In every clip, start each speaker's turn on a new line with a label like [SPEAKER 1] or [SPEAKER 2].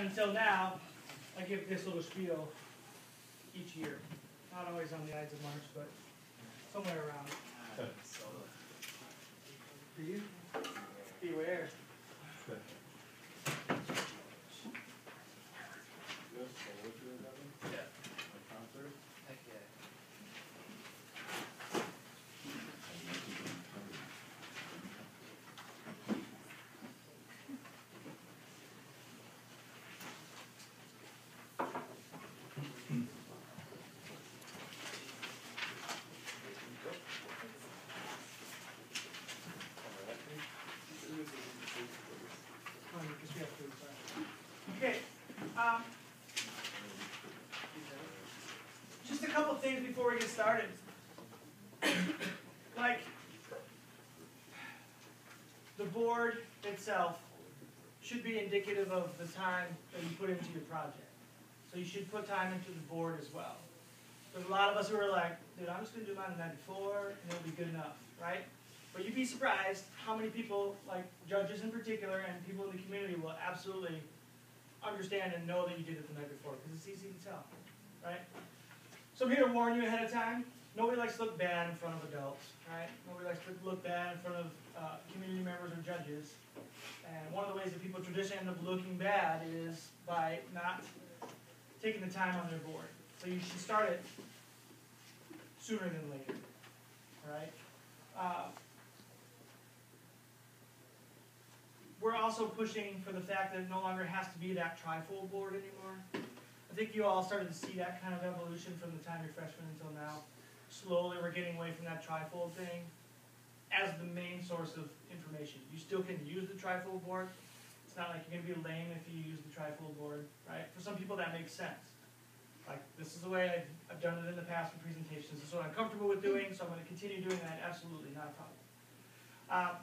[SPEAKER 1] until now, I give this little spiel each year. Not always on the Ides of March, but somewhere around. Do you? Beware. Okay, just a couple things before we get started. Like, the board itself should be indicative of the time that you put into your project. So you should put time into the board as well. There's a lot of us who are like, dude, I'm just going to do mine in 94 and it'll be good enough, right? But you'd be surprised how many people, like judges in particular, and people in the community will absolutely understand and know that you did it the night before, because it's easy to tell, right? So I'm here to warn you ahead of time. Nobody likes to look bad in front of adults, right? Nobody likes to look bad in front of community members or judges. And one of the ways that people traditionally end up looking bad is by not taking the time on their board. So you should start it sooner than later, all right? We're also pushing for the fact that it no longer has to be that trifold board anymore. I think you all started to see that kind of evolution from the time you're freshmen until now. Slowly we're getting away from that trifold thing as the main source of information. You still can use the trifold board. It's not like you're going to be lame if you use the trifold board, right? For some people that makes sense. Like, this is the way I've done it in the past for presentations. This is what I'm comfortable with doing, so I'm going to continue doing that. Absolutely, not a problem.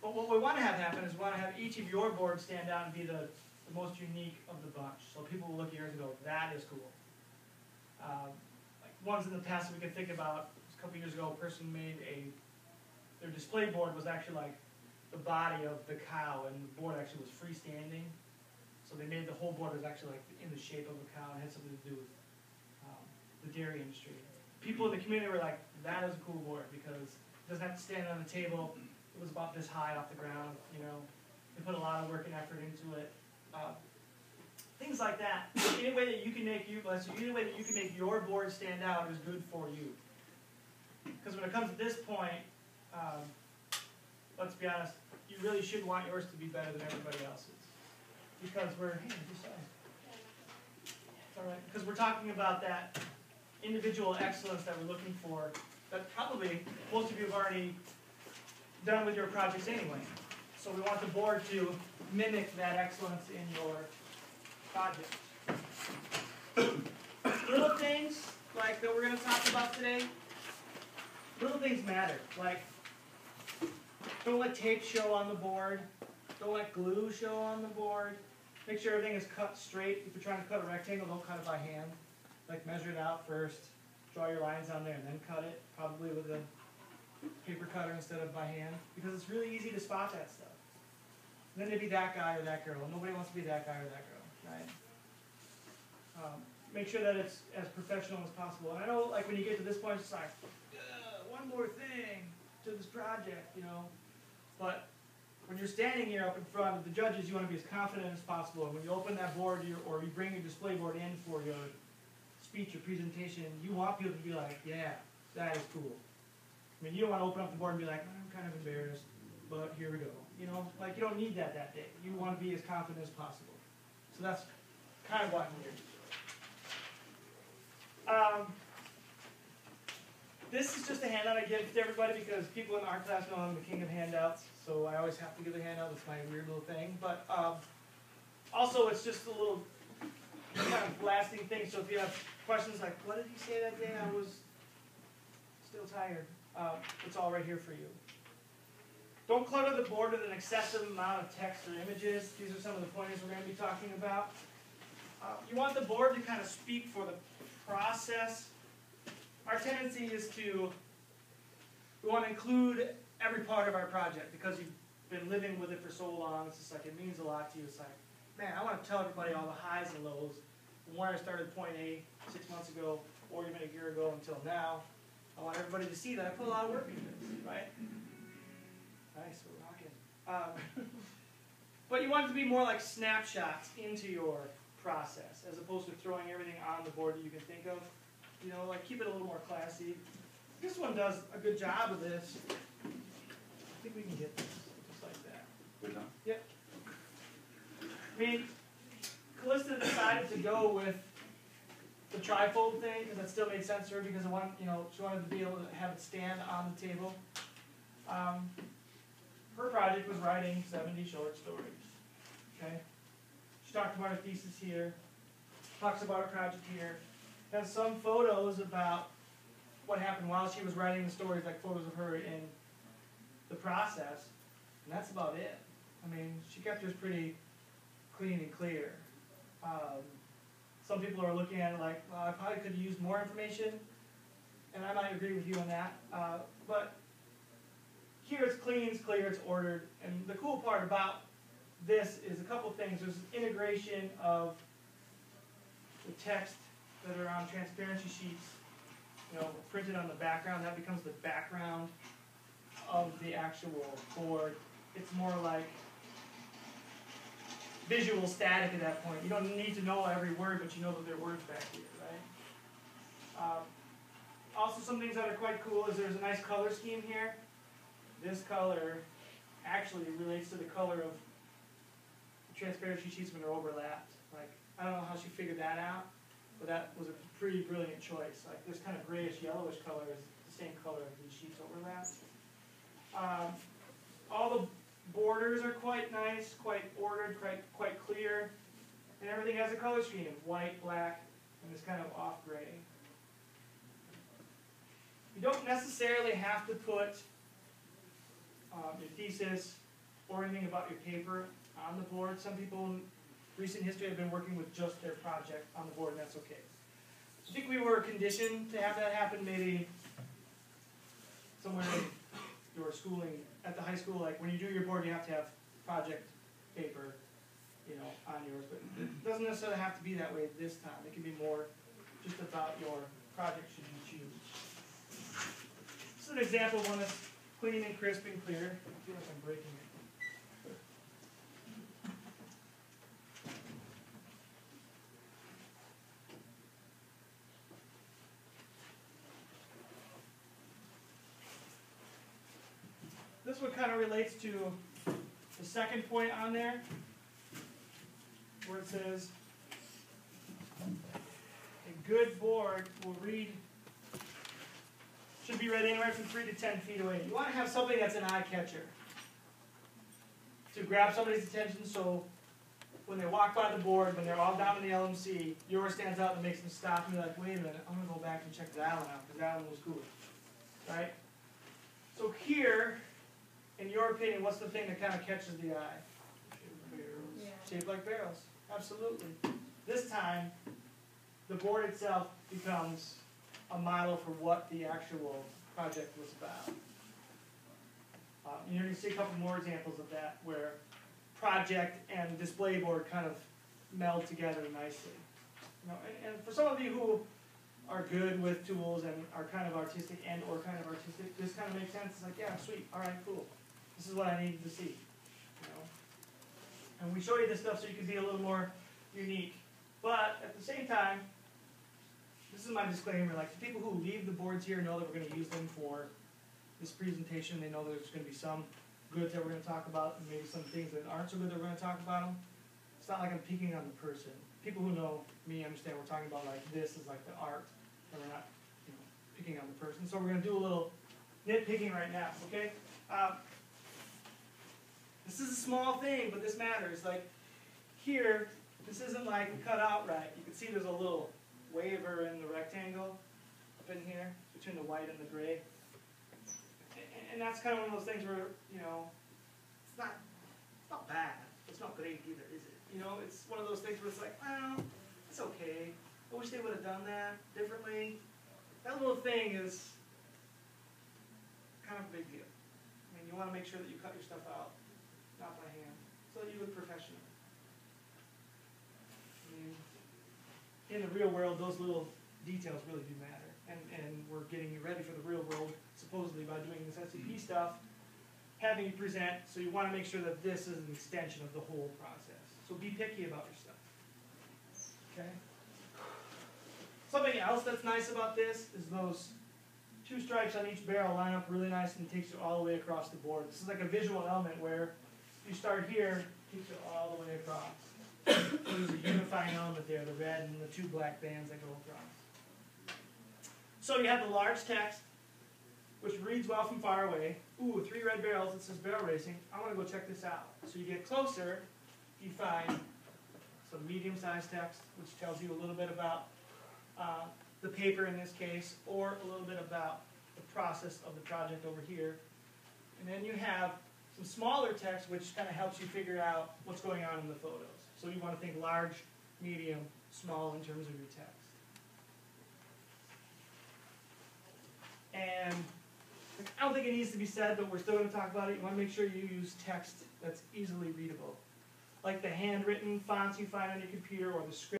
[SPEAKER 1] But what we want to have happen is we want to have each of your boards stand out and be the most unique of the bunch. So people will look at yours and go, that is cool. Like ones in the past that we could think about, a couple years ago, a person made their display board was actually like the body of the cow, and the board actually was freestanding. So they made the whole board was actually like in the shape of a cow and had something to do with the dairy industry. People in the community were like, that is a cool board because it doesn't have to stand on the table. It was about this high off the ground, you know. They put a lot of work and effort into it. Things like that. Any way that you can make your board stand out is good for you. Because when it comes to this point, let's be honest, you really should want yours to be better than everybody else's. Because because we're talking about that individual excellence that we're looking for, that probably most of you have already done with your projects anyway. So we want the board to mimic that excellence in your project. Little things like that we're going to talk about today, little things matter. Like, don't let tape show on the board. Don't let glue show on the board. Make sure everything is cut straight. If you're trying to cut a rectangle, don't cut it by hand. Like, measure it out first. Draw your lines on there and then cut it, probably with a paper cutter instead of by hand, because it's really easy to spot that stuff. And then it'd be that guy or that girl. Nobody wants to be that guy or that girl, right? Make sure that it's as professional as possible. And I know, like, when you get to this point, it's like, one more thing to this project, you know. But when you're standing here up in front of the judges, you want to be as confident as possible. And when you open that board, or you bring your display board in for your speech or presentation, you want people to be like, yeah, that is cool. I mean, you don't want to open up the board and be like, I'm kind of embarrassed, but here we go. You know, like, you don't need that day. You want to be as confident as possible. So that's kind of what I'm here to do. This is just a handout I give to everybody because people in our class know I'm the king of handouts, so I always have to give a handout. It's my weird little thing. But also, it's just a little kind of lasting thing. So if you have questions like, what did he say that day? I was still tired. It's all right here for you. Don't clutter the board with an excessive amount of text or images. These are some of the pointers we're going to be talking about. You want the board to kind of speak for the process. Our tendency is we want to include every part of our project because you've been living with it for so long. It's just like, it means a lot to you. It's like, man, I want to tell everybody all the highs and lows from where I started point A 6 months ago, or even a year ago until now. I want everybody to see that I put a lot of work into this, right? Nice, we're rocking. But you want it to be more like snapshots into your process, as opposed to throwing everything on the board that you can think of. You know, like keep it a little more classy. This one does a good job of this. I think we can get this just like that.
[SPEAKER 2] We're done.
[SPEAKER 1] Yep. I mean, Callista decided to go with the trifold thing because that still made sense to her because she wanted to be able to have it stand on the table. Her project was writing 70 short stories. Okay. She talked about her thesis here. Talks about her project here. Has some photos about what happened while she was writing the stories, like photos of her in the process, and that's about it. I mean, she kept hers pretty clean and clear. Some people are looking at it like, well, I probably could have used more information, and I might agree with you on that. But here it's clean, it's clear, it's ordered, and the cool part about this is a couple things. There's an integration of the text that are on transparency sheets, printed on the background. That becomes the background of the actual board. It's more like visual static at that point. You don't need to know every word, but you know that there are words back here, right? Also, some things that are quite cool is there's a nice color scheme here. This color actually relates to the color of the transparency sheets when they're overlapped. Like, I don't know how she figured that out, but that was a pretty brilliant choice. Like, this kind of grayish, yellowish color is the same color as these sheets overlapped. All the borders are quite nice, quite ordered, quite clear, and everything has a color scheme: white, black, and this kind of off gray. You don't necessarily have to put your thesis or anything about your paper on the board. Some people in recent history have been working with just their project on the board, and that's okay. I think we were conditioned to have that happen maybe somewhere in your schooling at the high school. Like when you do your board, you have to have project paper, on yours. But it doesn't necessarily have to be that way this time. It can be more just about your project should you choose. This is an example of one that's clean and crisp and clear. I feel like I'm breaking it. This one kind of relates to the second point on there, where it says, a good board should be read anywhere from 3 to 10 feet away. You want to have something that's an eye catcher to grab somebody's attention, so when they walk by the board, when they're all down in the LMC, yours stands out and makes them stop and be like, wait a minute, I'm going to go back and check that one out, because that one was cool. Right? So here, in your opinion, what's the thing that kind of catches the eye?
[SPEAKER 3] Yeah.
[SPEAKER 1] Shaped like barrels. Absolutely. This time, the board itself becomes a model for what the actual project was about. You're going to see a couple more examples of that where project and display board kind of meld together nicely. And for some of you who are good with tools and are kind of artistic this kind of makes sense. It's like, yeah, sweet, all right, cool. This is what I needed to see. And we show you this stuff so you can be a little more unique. But at the same time, this is my disclaimer, like the people who leave the boards here know that we're going to use them for this presentation. They know there's going to be some goods that we're going to talk about and maybe some things that aren't so good that we're going to talk about them. It's not like I'm picking on the person. People who know me understand we're talking about like this is like the art, and we're not picking on the person. So we're going to do a little nitpicking right now, okay? This is a small thing, but this matters. Like here, this isn't like cut out right. You can see there's a little waver in the rectangle up in here between the white and the gray. And that's kind of one of those things where, it's not bad. It's not great either, is it? It's one of those things where it's like, well, it's okay. I wish they would have done that differently. That little thing is kind of a big deal. I mean, you want to make sure that you cut your stuff out, not by hand, so that you look professional. in the real world, those little details really do matter. And we're getting you ready for the real world, supposedly by doing this SEP stuff, having you present, so you want to make sure that this is an extension of the whole process. So be picky about your stuff. Okay? Something else that's nice about this is those two stripes on each barrel line up really nice and takes you all the way across the board. This is like a visual element where you start here, takes you all the way across. So there's a unifying element there, the red and the two black bands that go across. So you have the large text, which reads well from far away. Ooh, 3 red barrels, it says barrel racing. I want to go check this out. So you get closer, you find some medium-sized text, which tells you a little bit about the paper in this case, or a little bit about the process of the project over here. And then you have some smaller text, which kind of helps you figure out what's going on in the photos. So you want to think large, medium, small in terms of your text. And I don't think it needs to be said, but we're still going to talk about it. You want to make sure you use text that's easily readable. Like the handwritten fonts you find on your computer or the script